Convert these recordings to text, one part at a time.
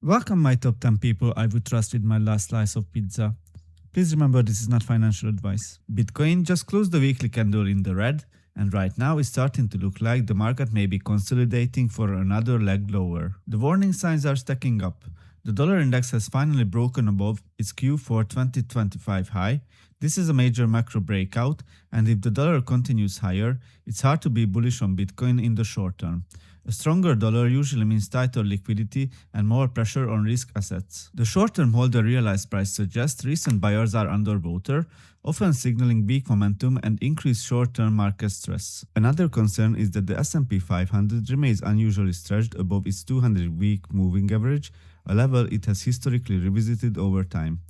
Welcome my top 10 people I would trust with my last slice of pizza. Please remember this is not financial advice. Bitcoin just closed the weekly candle in the red, and right now it's starting to look like the market may be consolidating for another leg lower. The warning signs are stacking up. The dollar index has finally broken above its Q4 2025 high. This is a major macro breakout, and if the dollar continues higher, it's hard to be bullish on Bitcoin in the short term. A stronger dollar usually means tighter liquidity and more pressure on risk assets. The short-term holder realized price suggests recent buyers are underwater, often signaling weak momentum and increased short-term market stress. Another concern is that the S&P 500 remains unusually stretched above its 200-week moving average, a level it has historically revisited over time.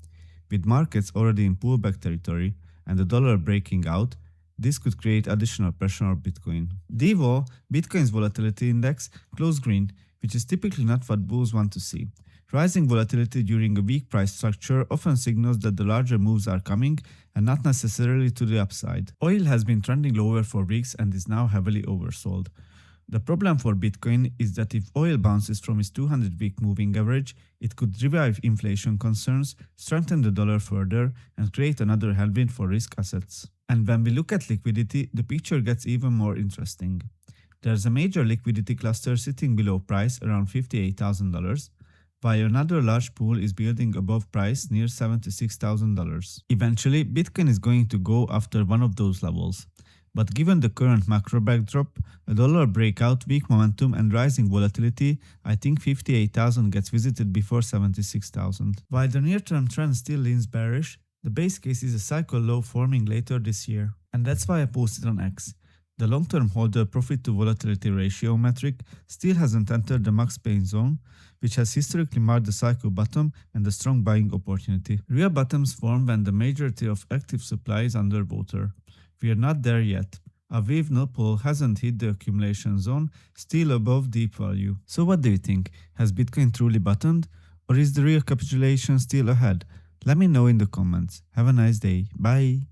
With markets already in pullback territory and the dollar breaking out, this could create additional pressure on Bitcoin. DVO, Bitcoin's volatility index, closed green, which is typically not what bulls want to see. Rising volatility during a weak price structure often signals that the larger moves are coming and not necessarily to the upside. Oil has been trending lower for weeks and is now heavily oversold. The problem for Bitcoin is that if oil bounces from its 200-week moving average, it could revive inflation concerns, strengthen the dollar further, and create another headwind for risk assets. And when we look at liquidity, the picture gets even more interesting. There's a major liquidity cluster sitting below price around $58,000, while another large pool is building above price near $76,000. Eventually, Bitcoin is going to go after one of those levels. But given the current macro backdrop, a dollar breakout, weak momentum and rising volatility, I think 58,000 gets visited before 76,000. While the near-term trend still leans bearish, the base case is a cycle low forming later this year. And that's why I posted on X. The long-term holder profit to volatility ratio metric still hasn't entered the max pain zone, which has historically marked the cycle bottom and a strong buying opportunity. Real bottoms form when the majority of active supply is underwater. We are not there yet. A wave nipple hasn't hit the accumulation zone, still above deep value. So what do you think? Has Bitcoin truly bottomed? Or is the real capitulation still ahead? Let me know in the comments. Have a nice day. Bye.